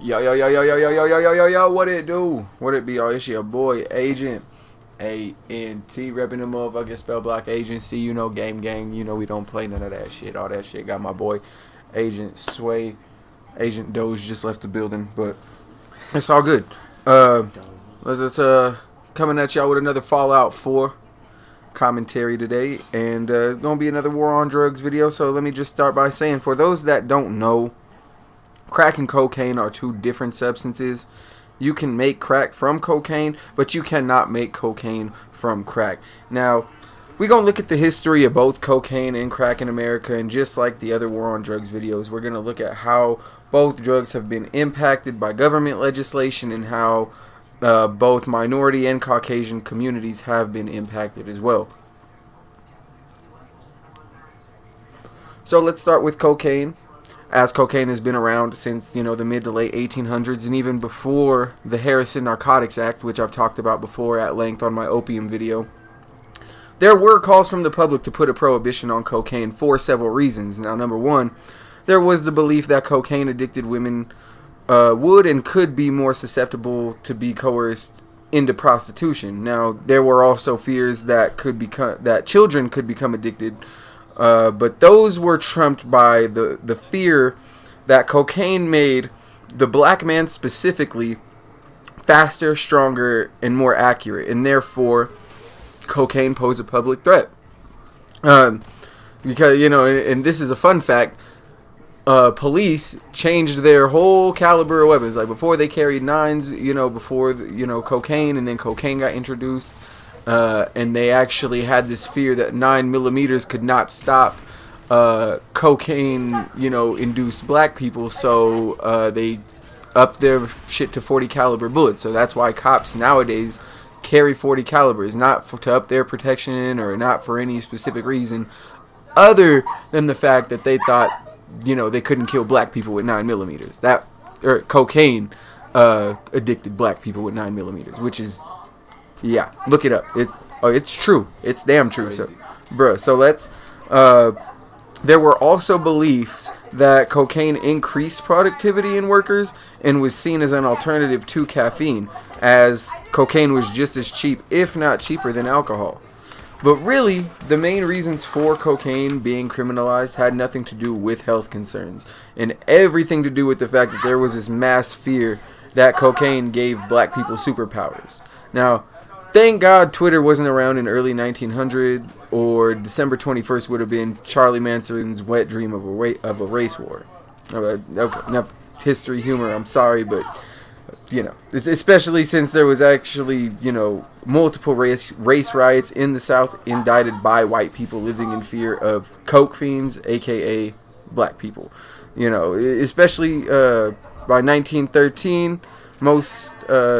Yo, yo, yo, yo, yo, yo, yo, yo, yo, yo, yo, what it do? What it be, y'all? It's your boy, Agent A-N-T, repping the motherfucking Spell Block Agency. You know, game gang. You know, we don't play none of that shit. All that shit. Got my boy, Agent Sway. Agent Doge just left the building, but it's all good. Let's coming at y'all with another Fallout 4 commentary today, and gonna be another War on Drugs video. So let me just start by saying, for those that don't know, crack and cocaine are two different substances. You can make crack from cocaine, but you cannot make cocaine from crack. Now, we're going to look at the history of both cocaine and crack in America, and just like the other War on Drugs videos, we're going to look at how both drugs have been impacted by government legislation and how both minority and Caucasian communities have been impacted as well. So let's start with cocaine. As cocaine has been around since, the mid to late 1800s, and even before the Harrison Narcotics Act, which I've talked about before at length on my opium video, there were calls from the public to put a prohibition on cocaine for several reasons. Now, number one, there was the belief that cocaine-addicted women would and could be more susceptible to be coerced into prostitution. Now, there were also fears that children could become addicted. But those were trumped by the fear that cocaine made the black man specifically faster, stronger, and more accurate, and therefore cocaine posed a public threat. Because, and this is a fun fact, police changed their whole caliber of weapons. Like, before they carried nines, before, cocaine, and then cocaine got introduced. And they actually had this fear that 9mm could not stop cocaine, induced black people. So they upped their shit to 40 caliber bullets. So that's why cops nowadays carry 40 calibers, not to up their protection or not for any specific reason, other than the fact that they thought, they couldn't kill black people with 9mm. Cocaine addicted black people with 9mm, which is. Yeah, look it up. It's true. It's damn true. So, let's. There were also beliefs that cocaine increased productivity in workers and was seen as an alternative to caffeine, as cocaine was just as cheap, if not cheaper, than alcohol. But really, the main reasons for cocaine being criminalized had nothing to do with health concerns, and everything to do with the fact that there was this mass fear that cocaine gave black people superpowers. Now, thank God Twitter wasn't around in early 1900, or December 21st would have been Charlie Manson's wet dream of a race war. Okay, enough history, humor, I'm sorry, but, especially since there was actually, multiple race riots in the South indicted by white people living in fear of coke fiends, a.k.a. black people. Especially by 1913... most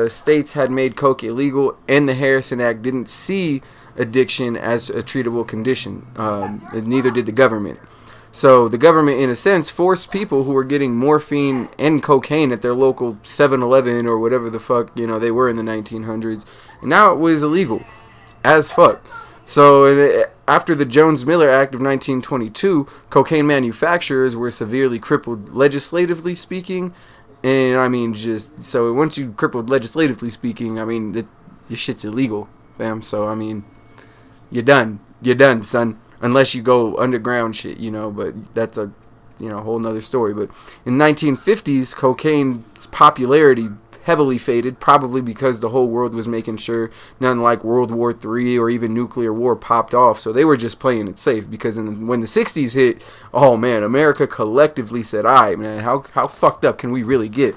states had made coke illegal, and the Harrison Act didn't see addiction as a treatable condition. And neither did the government. So the government, in a sense, forced people who were getting morphine and cocaine at their local 7-Eleven or whatever the fuck, they were in the 1900s. And now it was illegal as fuck. So after the Jones-Miller Act of 1922, cocaine manufacturers were severely crippled legislatively speaking. And so once you crippled legislatively speaking, your shit's illegal, fam. So, you're done. You're done, son. Unless you go underground shit, but that's a, whole nother story. But in 1950s, cocaine's popularity heavily faded, probably because the whole world was making sure nothing like World War III or even nuclear war popped off. So they were just playing it safe, because when the 60s hit, oh man, America collectively said, all right, man, how fucked up can we really get?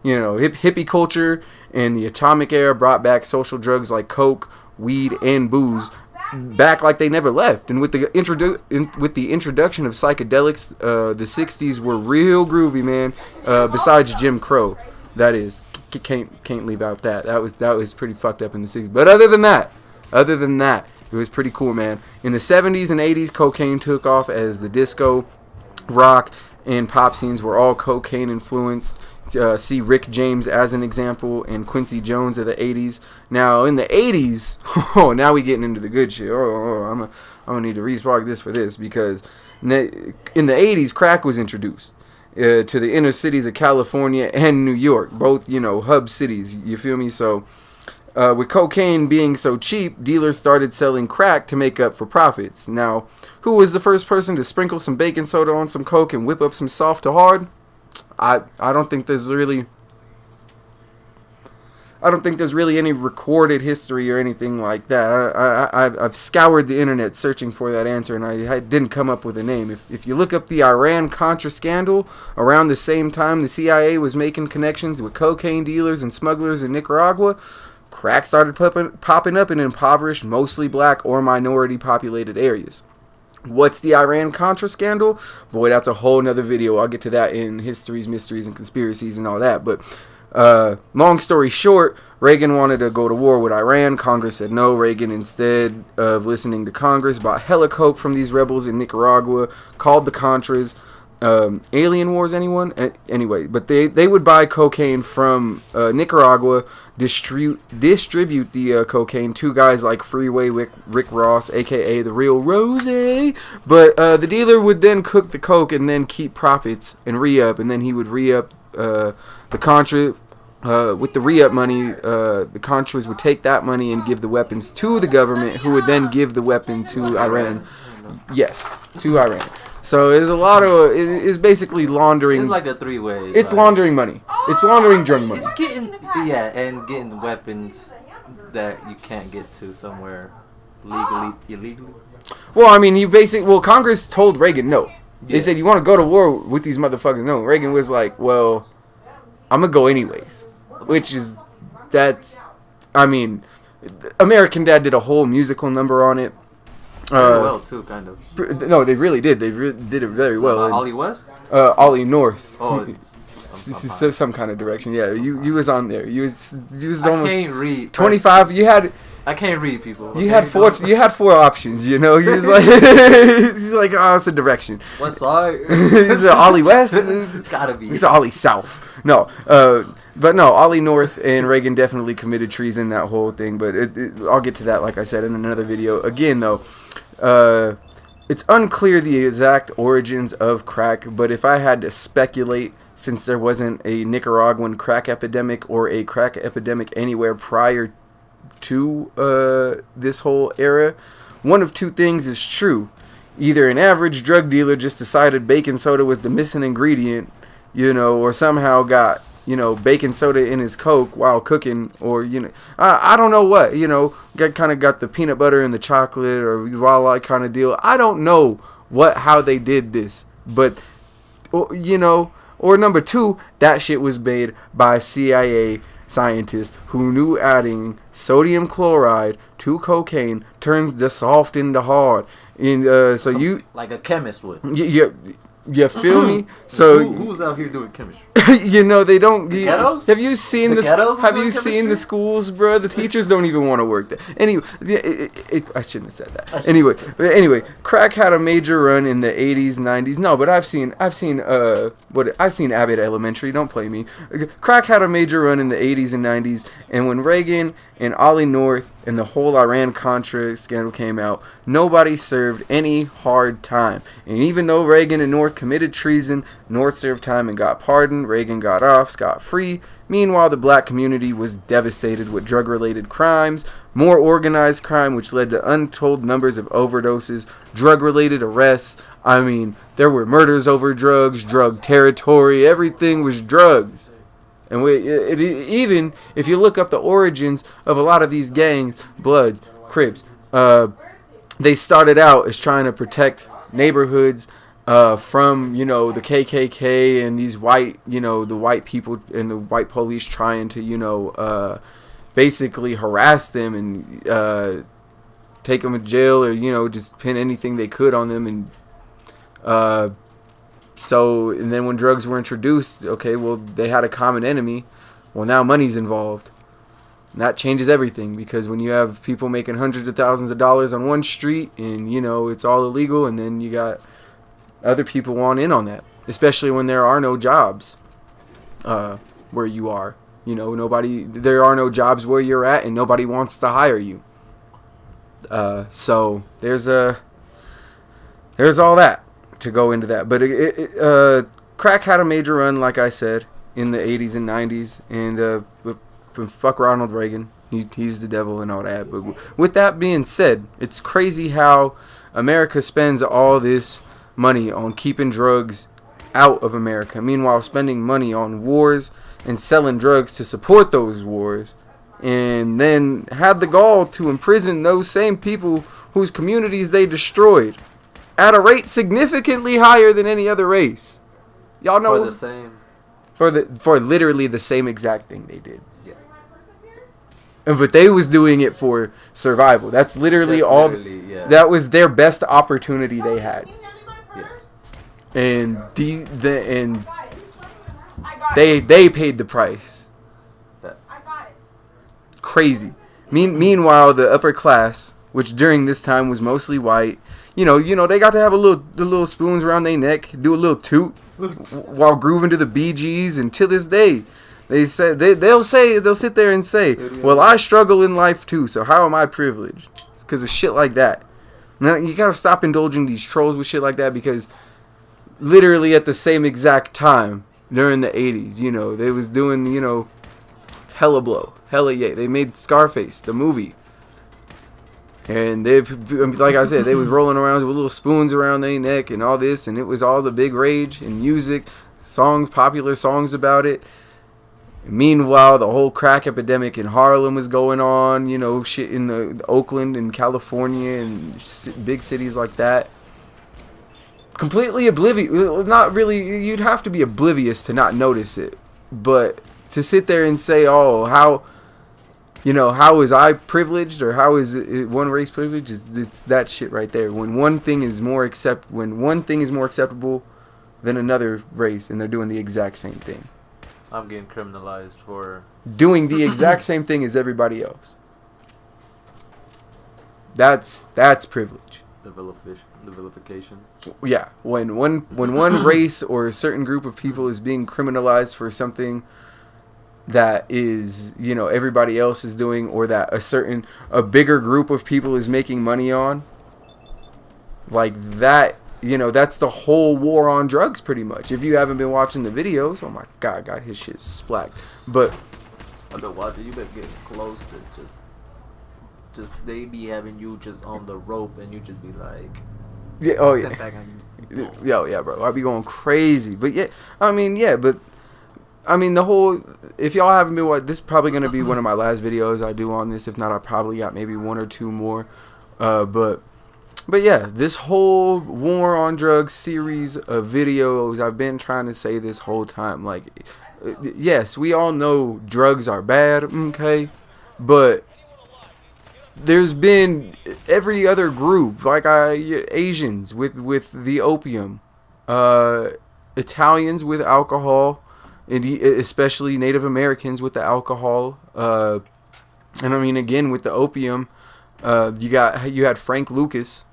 Hippie culture and the atomic era brought back social drugs like coke, weed, and booze back like they never left. And with the introduction of psychedelics, the 60s were real groovy, man. Besides Jim Crow, that is. Can't leave out that was pretty fucked up in the 60s. But other than that, it was pretty cool, man. In the 70s and 80s, cocaine took off as the disco, rock, and pop scenes were all cocaine influenced. See Rick James as an example, and Quincy Jones of the 80s. Now in the 80s, now we getting into the good shit. I'm gonna need to respark this for this, because in the 80s, crack was introduced. to the inner cities of California and New York, both, hub cities. You feel me? So, with cocaine being so cheap, dealers started selling crack to make up for profits. Now, who was the first person to sprinkle some baking soda on some coke and whip up some soft to hard? I don't think there's really any recorded history or anything like that. I've scoured the internet searching for that answer, and I didn't come up with a name. If you look up the Iran-Contra scandal, around the same time the CIA was making connections with cocaine dealers and smugglers in Nicaragua, crack started popping up in impoverished, mostly black or minority-populated areas. What's the Iran-Contra scandal? Boy, that's a whole nother video. I'll get to that in Histories, Mysteries, and Conspiracies and all that, but... long story short, Reagan wanted to go to war with Iran. Congress said no. Reagan, instead of listening to Congress, bought hella coke from these rebels in Nicaragua, called the Contras. Alien Wars, anyone? Anyway, but they would buy cocaine from Nicaragua, distribute the cocaine to guys like Freeway Rick Ross, a.k.a. the real Rose. But the dealer would then cook the coke and then keep profits and re-up, and then he would re-up the Contra. With the re-up money, the Contras would take that money and give the weapons to the government, who would then give the weapon to Iran. Yes, to Iran. So there's a lot of... It's basically laundering... It's like a three-way. It's laundering money. It's laundering drug money. It's getting... Yeah, and getting weapons that you can't get to somewhere illegally. Well, I mean, Congress told Reagan no. They said, you want to go to war with these motherfuckers? No. Reagan was like, well, I'm going to go anyways. Which is... I mean, American Dad did a whole musical number on it. Very well, too, kind of. No, they really did. They did it very well. Ollie West? Ollie North. Oh, some kind of direction. Yeah, you was on there. You was almost... I can't read. 25. I can't read, people. You had four options. You was like, he's like, oh, it's a direction. What side? Is it Ollie West? It's gotta be. It's Ollie South. No, but no, Ollie North and Reagan definitely committed treason, that whole thing. But I'll get to that, like I said, in another video. Again, though, it's unclear the exact origins of crack. But if I had to speculate, since there wasn't a Nicaraguan crack epidemic or a crack epidemic anywhere prior to this whole era, one of two things is true. Either an average drug dealer just decided baking soda was the missing ingredient, or somehow got, baking soda in his Coke while cooking, or, I don't know what, got the peanut butter and the chocolate or voila kind of deal. I don't know how they did this, but, or number two, that shit was made by CIA scientists who knew adding sodium chloride to cocaine turns the soft into hard. And like a chemist would. You feel me? So who's out here doing chemistry? They don't. Ghettos? Have you seen Have you seen the schools, bro? The teachers don't even want to work there. Anyway, I shouldn't have said that. Anyway, crack had a major run in the 80s, 90s. No, but I've seen Abbott Elementary. Don't play me. Crack had a major run in the 80s and 90s, and when Reagan and Ollie North and the whole Iran-Contra scandal came out, nobody served any hard time. And even though Reagan and North committed treason, North served time and got pardoned. Reagan got off scot-free. Meanwhile, the black community was devastated with drug-related crimes, more organized crime, which led to untold numbers of overdoses, drug-related arrests. I mean, there were murders over drugs, drug territory, everything was drugs. And even if you look up the origins of a lot of these gangs, Bloods, Crips, they started out as trying to protect neighborhoods from, the KKK and these white, the white people and the white police trying to, basically harass them and take them to jail or, just pin anything they could on them. And and then when drugs were introduced, okay, well, they had a common enemy. Well, now money's involved. And that changes everything, because when you have people making hundreds of thousands of dollars on one street and, it's all illegal, and then you got other people want in on that, especially when there are no jobs where you are. There are no jobs where you're at, and nobody wants to hire you. So there's all that to go into that. But crack had a major run, like I said, in the 80s and 90s, and fuck Ronald Reagan. He's the devil and all that. But with that being said, it's crazy how America spends all this money on keeping drugs out of America. Meanwhile, spending money on wars and selling drugs to support those wars. And then had the gall to imprison those same people whose communities they destroyed at a rate significantly higher than any other race. Y'all know For the same. For literally the same exact thing they did. Yeah. But they was doing it for survival. That's literally Yeah. That was their best opportunity they had. Yeah. And they paid the price. Crazy. Meanwhile, the upper class, which during this time was mostly white, you know, they got to have the little spoons around their neck, do a little toot while grooving to the Bee Gees, and to this day, they'll sit there and say, well, I struggle in life too, so how am I privileged? It's because of shit like that. Now, you gotta stop indulging these trolls with shit like that, because literally at the same exact time during the 80s, you know, they was doing, you know, Hella Blow, Hella Yay. They made Scarface, the movie. And they, like I said, they was rolling around with little spoons around their neck and all this, and it was all the big rage and music, songs, popular songs about it. Meanwhile, the whole crack epidemic in Harlem was going on, you know, shit in the Oakland and California and big cities like that. Completely oblivious. Not really. You'd have to be oblivious to not notice it. But to sit there and say, oh, how is I privileged, or how is it one race privileged? It's that shit right there. When one thing is more acceptable than another race, and they're doing the exact same thing. I'm getting criminalized for doing the exact same thing as everybody else. That's privilege. the vilification. Yeah, when one race or a certain group of people is being criminalized for something that is, you know, everybody else is doing, or that a bigger group of people is making money on, like that, you know, that's the whole war on drugs pretty much. If you haven't been watching the videos, oh my god, got his shit splacked. But I've been watching. You better get close to just they be having you just on the rope, and you just be like, yeah, oh step yeah, back on you. yo, yeah, bro, I be going crazy. But yeah, I mean, the whole, if y'all haven't been watching, this is probably going to be one of my last videos I do on this. If not, I probably got maybe one or two more. But yeah, this whole war on drugs series of videos, I've been trying to say this whole time. Like, yes, we all know drugs are bad, okay? But there's been every other group, like Asians with the opium, Italians with alcohol, and especially Native Americans with the alcohol, and I mean, again, with the opium, you had Frank Lucas,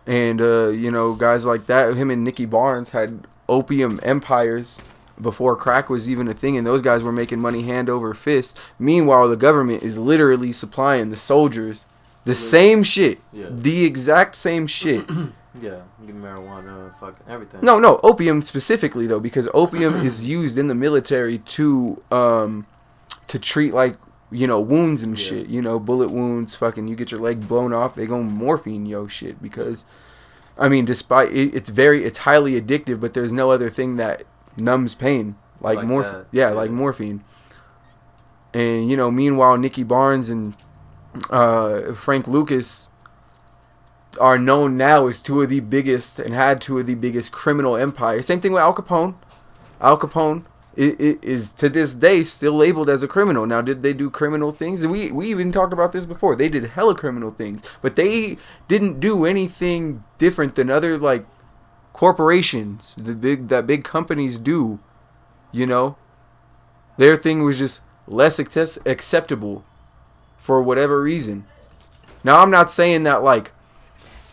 and you know, guys like that. Him and Nicky Barnes had opium empires before crack was even a thing, and those guys were making money hand over fist. Meanwhile, the government is literally supplying the soldiers the same shit, the exact same shit. Yeah, get marijuana, fucking everything. No, opium specifically though, because opium is used in the military to treat, like, you know, wounds and shit. You know, bullet wounds. Fucking, you get your leg blown off, they go morphine yo shit, because, I mean, despite it's highly addictive, but there's no other thing that numbs pain like morphine. Yeah, like morphine. And, you know, meanwhile, Nicky Barnes and Frank Lucas are known now as two of the biggest, and had two of the biggest criminal empires. Same thing with Al Capone. Al Capone is to this day still labeled as a criminal. Now, did they do criminal things? And we even talked about this before. They did hella criminal things, but they didn't do anything different than other, like, corporations, that big companies do. You know, their thing was just less acceptable for whatever reason. Now, I'm not saying that, like,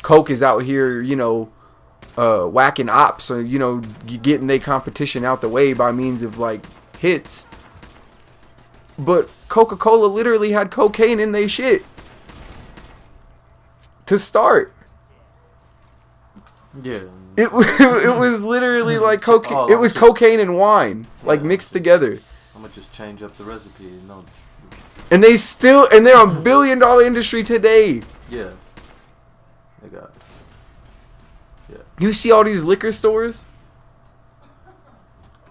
Coke is out here, you know, whacking ops, or, you know, getting their competition out the way by means of, like, hits. But Coca-Cola literally had cocaine in their shit to start. Yeah. It was literally like cocaine. Oh, It was cocaine and wine, like mixed together. I'm gonna just change up the recipe. No. And they're a $1 billion industry today. Yeah. They got. Yeah. You see all these liquor stores?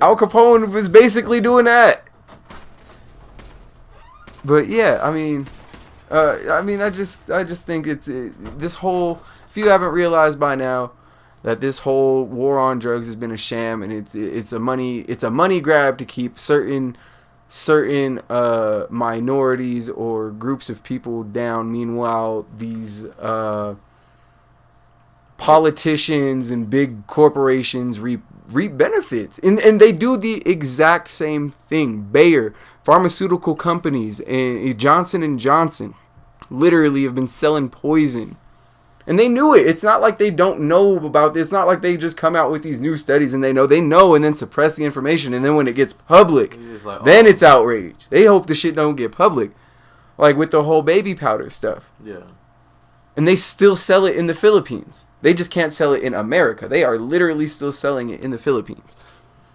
Al Capone was basically doing that. But yeah, I just think this whole. If you haven't realized by now that this whole war on drugs has been a sham, and it's a money grab to keep certain minorities or groups of people down. Meanwhile, these politicians and big corporations reap benefits, and they do the exact same thing. Bayer, pharmaceutical companies, and Johnson & Johnson literally have been selling poison, and they knew it. It's not like they don't know about it. It's not like they just come out with these new studies and they know and then suppress the information, and then when it gets public, then it's outrage. They hope the shit don't get public, like with the whole baby powder stuff. Yeah. And they still sell it in the Philippines. They just can't sell it in America. They are literally still selling it in the Philippines.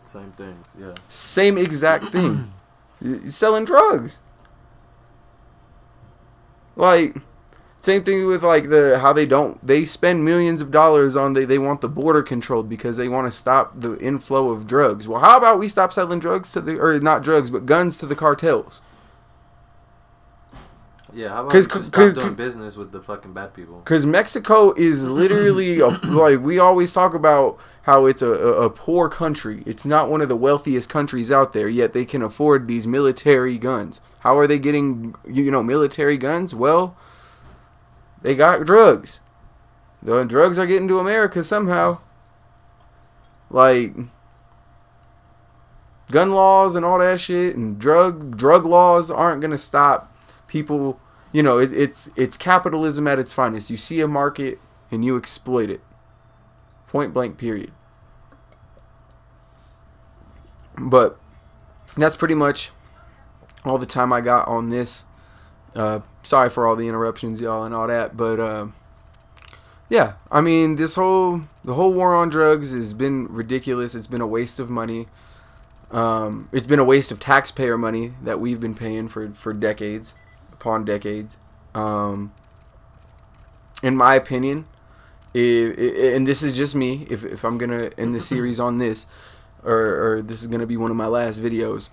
Same things, yeah. Same exact thing. You're selling drugs. Like, same thing with like how they spend millions of dollars on they want the border controlled because they want to stop the inflow of drugs. Well, how about we stop selling drugs not drugs, but guns to the cartels? Yeah, how about we just stop doing business with the fucking bad people? Because Mexico is literally, like, we always talk about how it's a poor country. It's not one of the wealthiest countries out there, yet they can afford these military guns. How are they getting, military guns? Well, they got drugs. The drugs are getting to America somehow. Like, gun laws and all that shit and drug laws aren't going to stop people. It's capitalism at its finest. You see a market and you exploit it. Point blank, period. But that's pretty much all the time I got on this. Sorry for all the interruptions, y'all, and all that. But yeah, the whole war on drugs has been ridiculous. It's been a waste of money. It's been a waste of taxpayer money that we've been paying for decades upon decades. In my opinion, and this is just me, if I'm gonna end the series on this, or this is gonna be one of my last videos,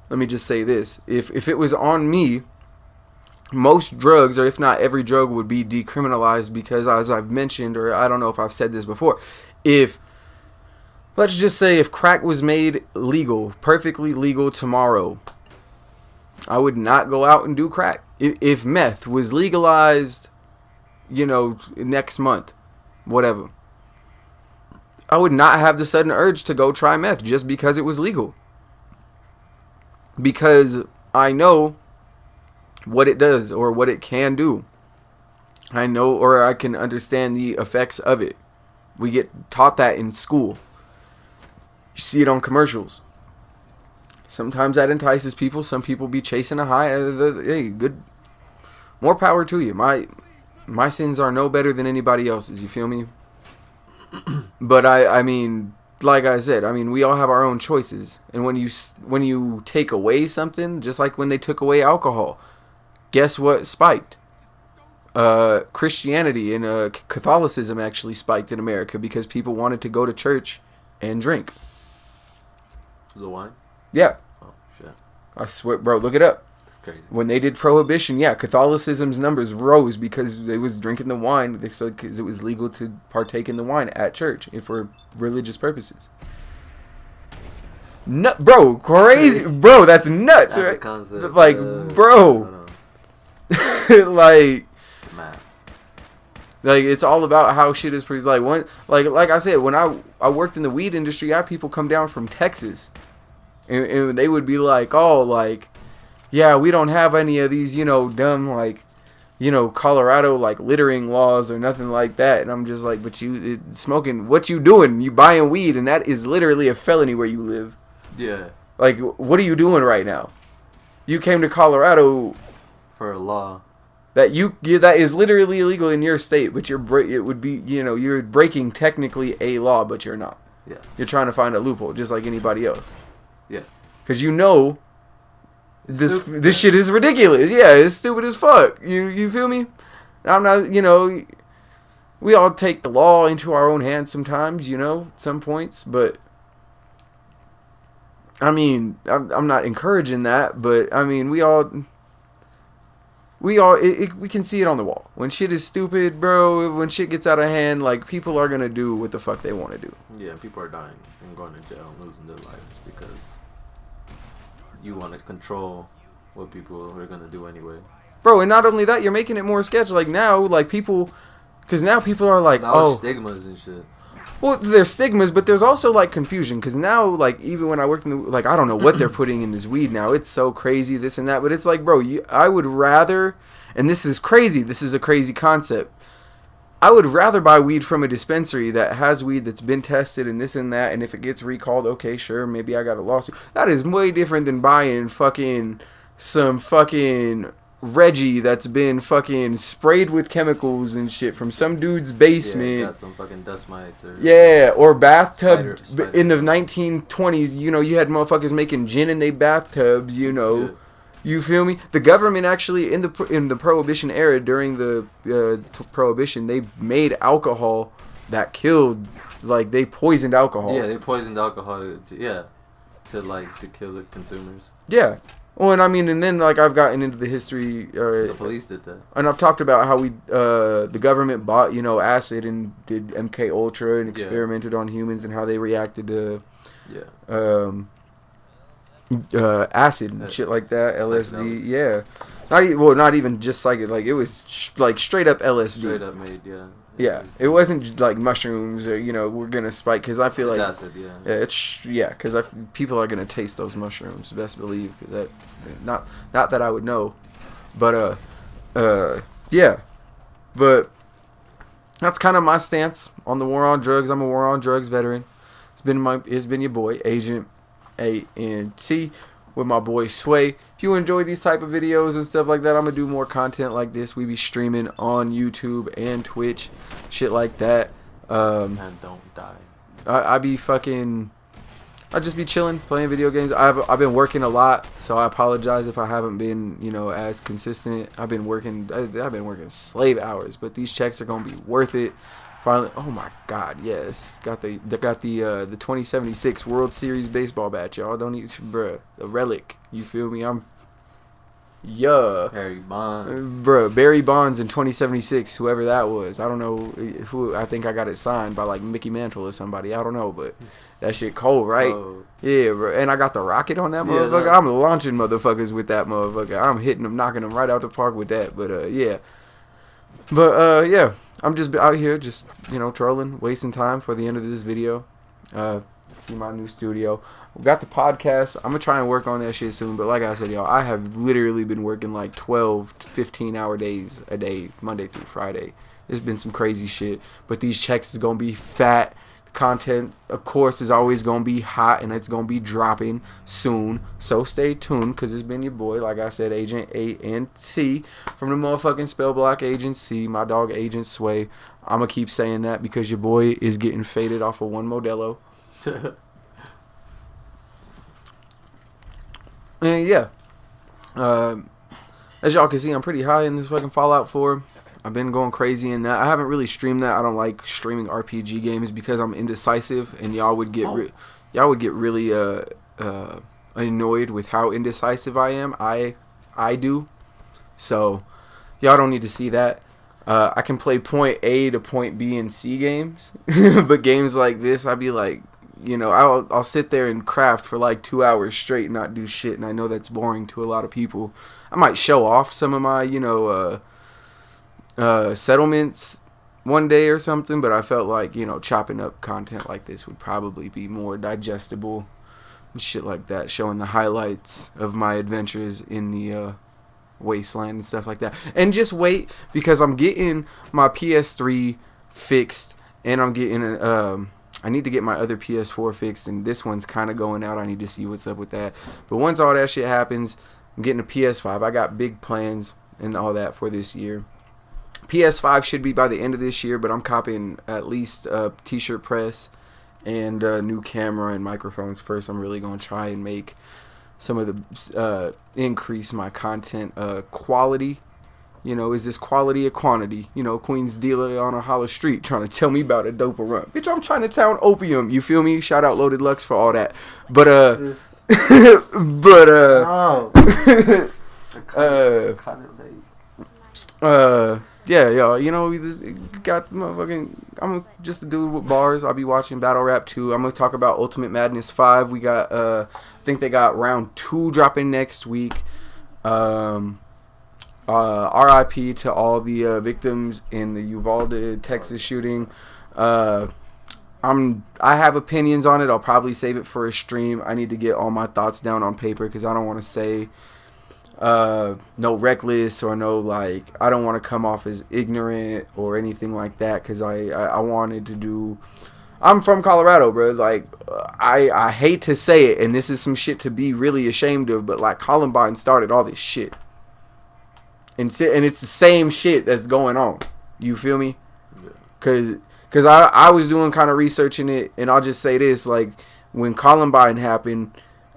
let me just say this: if it was on me, most drugs, or if not every drug, would be decriminalized because, as I've mentioned, or I don't know if I've said this before, let's just say if crack was made legal, perfectly legal tomorrow, I would not go out and do crack. If meth was legalized, next month, whatever, I would not have the sudden urge to go try meth just because it was legal. Because I know what it does or what it can do. I know, or I can understand the effects of it. We get taught that in school. You see it on commercials. Sometimes that entices people. Some people be chasing a high. Hey, good. More power to you. My sins are no better than anybody else's. You feel me? But I mean, like I said, we all have our own choices. And when you take away something, just like when they took away alcohol, guess what spiked? Christianity and Catholicism actually spiked in America because people wanted to go to church and drink. The wine? Yeah. Oh, shit. I swear, bro, look it up. That's crazy. When they did prohibition, yeah, Catholicism's numbers rose because they was drinking the wine because it was legal to partake in the wine at church for religious purposes. Bro, crazy. Bro, that's nuts, That's right? a concept, like, bro. Like, math. Like, it's all about how shit is pretty. Like I said, when I worked in the weed industry, I had people come down from Texas, and they would be like, oh, like, yeah, we don't have any of these, dumb, like, Colorado, like, littering laws or nothing like that. And I'm just like, but smoking, what you doing? You buying weed, and that is literally a felony where you live. Yeah. Like, what are you doing right now? You came to Colorado for a law that that is literally illegal in your state, but it would be, you're breaking technically a law, but you're not. Yeah. You're trying to find a loophole, just like anybody else. Yeah. Because this shit is ridiculous. Yeah, it's stupid as fuck. You feel me? I'm not, we all take the law into our own hands sometimes, at some points, but I mean, I'm not encouraging that, but I mean, we can see it on the wall. When shit is stupid, bro, when shit gets out of hand, like, people are gonna do what the fuck they want to do. Yeah, people are dying and going to jail and losing their lives because you want to control what people are gonna do anyway. Bro, and not only that, you're making it more sketch. Like, now, like, because now people are like, now stigmas and shit. Well, there's stigmas, but there's also, like, confusion. Because now, like, even when I worked like, I don't know what they're putting in this weed now. It's so crazy, this and that. But it's like, bro, I would rather, and this is crazy. This is a crazy concept. I would rather buy weed from a dispensary that has weed that's been tested and this and that. And if it gets recalled, okay, sure, maybe I got a lawsuit. That is way different than buying some fucking Reggie that's been fucking sprayed with chemicals and shit from some dude's basement. Yeah, got some fucking dust mites or bathtub spider. In the 1920s. You had motherfuckers making gin in their bathtubs. Yeah. You feel me? The government actually in the Prohibition era, during the Prohibition, they made alcohol that killed. Like, they poisoned alcohol. Yeah, they poisoned alcohol to kill the consumers. Yeah. Well, and I mean, and then, like, I've gotten into the history. The police did that. And I've talked about how the government bought, acid and did MK Ultra and experimented on humans and how they reacted to acid and shit like that, LSD. Yeah. Not even just psychic. Like, it was straight up LSD. Straight up made, yeah. Yeah, it wasn't like mushrooms or we're gonna spike, because I feel it's like acid, yeah. Because people are gonna taste those mushrooms. Best believe that. Not that I would know, but yeah, but that's kind of my stance on the war on drugs. I'm a war on drugs veteran. It's been your boy Agent A&T with my boy Sway. If you enjoy these type of videos and stuff like that, I'm gonna do more content like this. We be streaming on YouTube and Twitch, shit like that. And don't die. I just be chilling, playing video games. I've been working a lot, so I apologize if I haven't been as consistent. I've been working slave hours, but these checks are gonna be worth it. Finally, oh my God, yes, got the 2076 World Series baseball bat, y'all. Don't eat, bruh, a relic. You feel me? Barry Bonds. Bruh, Barry Bonds in 2076, whoever that was. I don't know who. I think I got it signed by like Mickey Mantle or somebody. I don't know, but that shit cold, right? Oh. Yeah, bro. And I got the rocket on that motherfucker. Yeah, I'm launching motherfuckers with that motherfucker. I'm hitting them, knocking them right out the park with that. But yeah. But yeah, I'm just out here just, trolling, wasting time for the end of this video. See my new studio. We got the podcast. I'm going to try and work on that shit soon. But like I said, y'all, I have literally been working like 12 to 15-hour days a day, Monday through Friday. There's been some crazy shit. But these checks is going to be fat. The content, of course, is always going to be hot. And it's going to be dropping soon. So stay tuned, because it's been your boy, like I said, Agent A&T from the motherfucking Spell Block Agency. My dog, Agent Sway. I'm going to keep saying that because your boy is getting faded off of one Modelo. And yeah, as y'all can see, I'm pretty high in this fucking Fallout 4. I've been going crazy in that. I haven't really streamed that. I don't like streaming RPG games because I'm indecisive, and y'all would get really annoyed with how indecisive I am. I do. So y'all don't need to see that. I can play point A to point B and C games, but games like this, I'd be like, I'll sit there and craft for like 2 hours straight and not do shit, and I know that's boring to a lot of people. I might show off some of my, settlements one day or something, but I felt like, chopping up content like this would probably be more digestible and shit like that, showing the highlights of my adventures in the wasteland and stuff like that. And just wait, because I'm getting my PS3 fixed, and I'm getting I need to get my other PS4 fixed, and this one's kind of going out. I need to see what's up with that. But once all that shit happens, I'm getting a PS5. I got big plans. and all that for this year. PS5 should be by the end of this year, but I'm copying at least a t-shirt press and a new camera and microphones first. I'm really going to try and make some of the increase my content quality. You know, is this quality or quantity? You know, Queens dealer on a hollow street trying to tell me about a dope run. Bitch, I'm Chinatown opium. You feel me? Shout out Loaded Lux for all that. But yeah, y'all, you know, we just got motherfucking, I'm just a dude with bars. I'll be watching Battle Rap 2. I'm going to talk about Ultimate Madness 5. We got, I think they got round 2 dropping next week. RIP to all the victims in the Uvalde, Texas shooting. I have opinions on it. I'll probably save it for a stream. I need to get all my thoughts down on paper because I don't want to say no reckless or no, like, I don't want to come off as ignorant or anything like that because I wanted to do. I'm from Colorado, bro. Like, I hate to say it, and this is some shit to be really ashamed of, but like Columbine started all this shit. And it's the same shit that's going on. You feel me? Yeah. Cause I was doing kind of researching it, and I'll just say this: like when Columbine happened,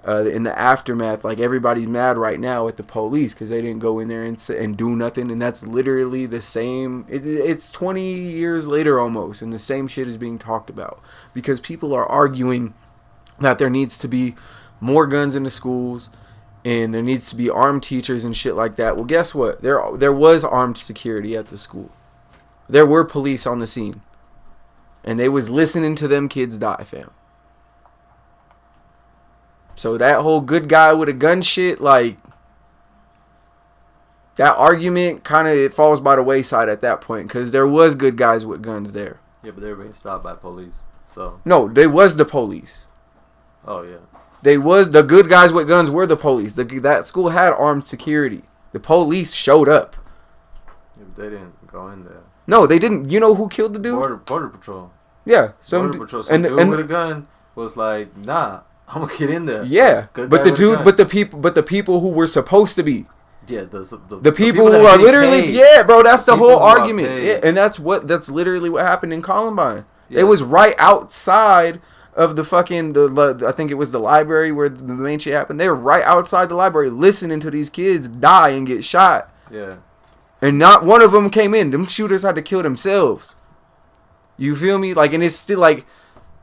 in the aftermath, like everybody's mad right now at the police because they didn't go in there and do nothing, and that's literally the same. It's 20 years later almost, and the same shit is being talked about because people are arguing that there needs to be more guns in the schools. And there needs to be armed teachers and shit like that. Well, guess what? There was armed security at the school. There were police on the scene. And they was listening to them kids die, fam. So that whole good guy with a gun shit, like, that argument kind of, it falls by the wayside at that point. Because there was good guys with guns there. Yeah, but they were being stopped by police. So. No, they was the police. Oh, yeah. They was the good guys with guns were the police. That school had armed security. The police showed up. Yeah, but they didn't go in there. No, they didn't. You know who killed the dude? Border Patrol. Yeah, Border Patrol. Some dude with a gun was like, "Nah, I'm gonna get in there." Yeah, but the people who were supposed to be. Yeah, the people who are literally paid. Yeah, bro. That's the whole argument. Yeah, and that's literally what happened in Columbine. Yeah. It was right outside of the fucking I think it was the library where the main shit happened. They were right outside the library listening to these kids die and get shot. Yeah. And not one of them came in. Them shooters had to kill themselves. You feel me? Like, and it's still like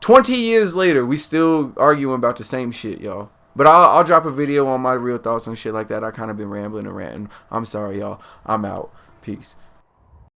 20 years later, we still arguing about the same shit, y'all. But I'll drop a video on my real thoughts and shit like that. I kind of been rambling and ranting. I'm sorry, y'all. I'm out. Peace.